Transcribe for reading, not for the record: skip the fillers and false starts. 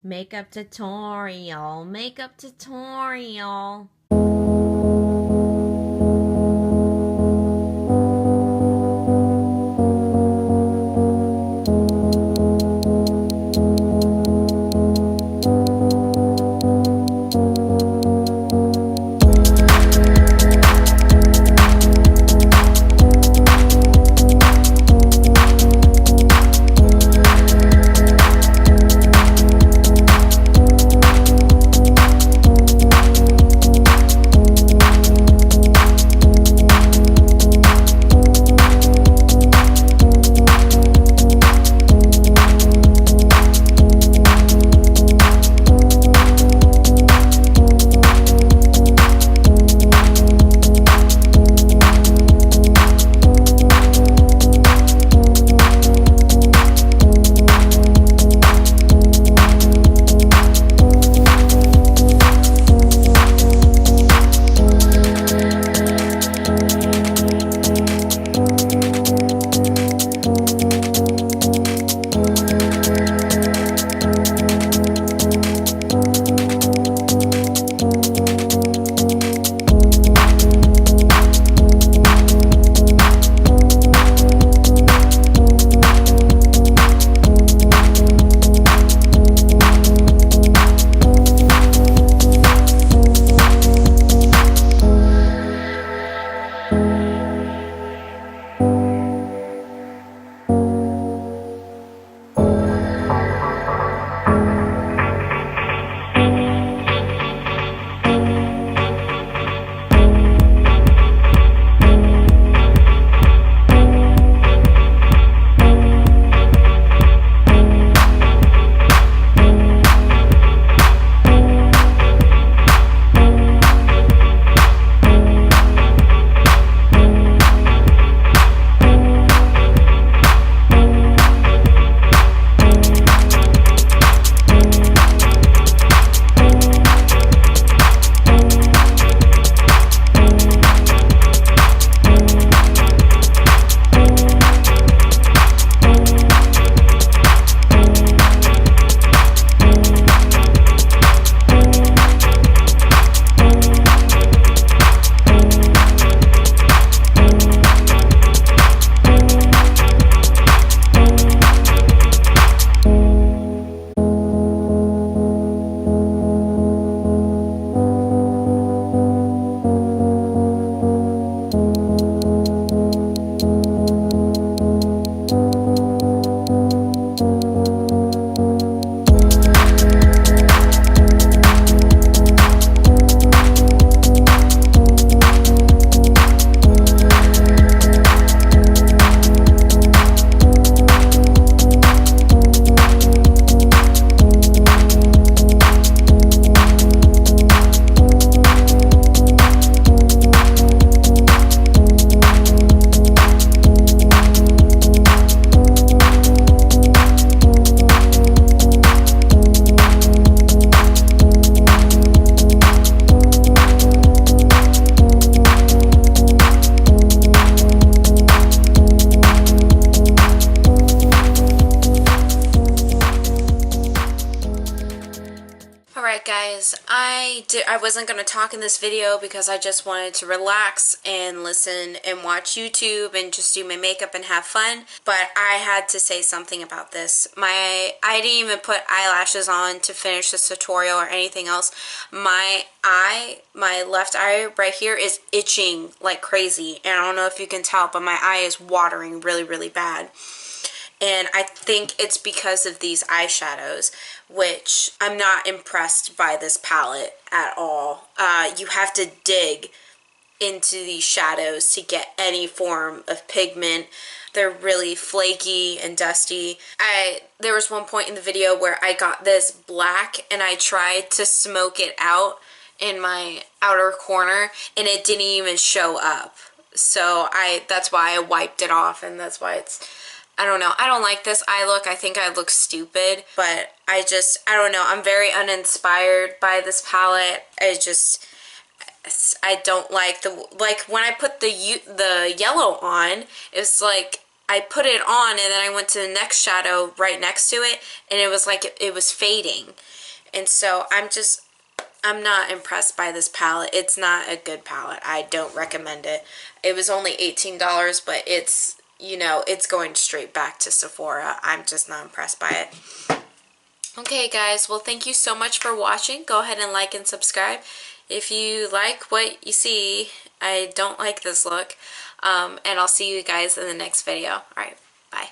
Makeup tutorial, makeup tutorial. Alright guys, I wasn't going to talk in this video because I just wanted to relax and listen and watch YouTube and just do my makeup and have fun, but I had to say something about this. I didn't even put eyelashes on to finish this tutorial or anything else. My left eye right here is itching like crazy, and I don't know if you can tell, but my eye is watering really bad. And I think it's because of these eyeshadows, which I'm not impressed by this palette at all. You have to dig into these shadows to get any form of pigment. They're really flaky and dusty. There was one point in the video where I got this black and I tried to smoke it out in my outer corner and it didn't even show up. So that's why I wiped it off, and that's why I don't know. I don't like this eye look. I think I look stupid, but I don't know. I'm very uninspired by this palette. I don't like when I put the yellow on, it's like I put it on and then I went to the next shadow right next to it, and it was like it was fading. And so I'm not impressed by this palette. It's not a good palette. I don't recommend it. It was only $18, but it's, you know, it's going straight back to Sephora. I'm just not impressed by it. Okay, guys. Well, thank you so much for watching. Go ahead and like and subscribe. If you like what you see, I don't like this look. And I'll see you guys in the next video. All right. Bye.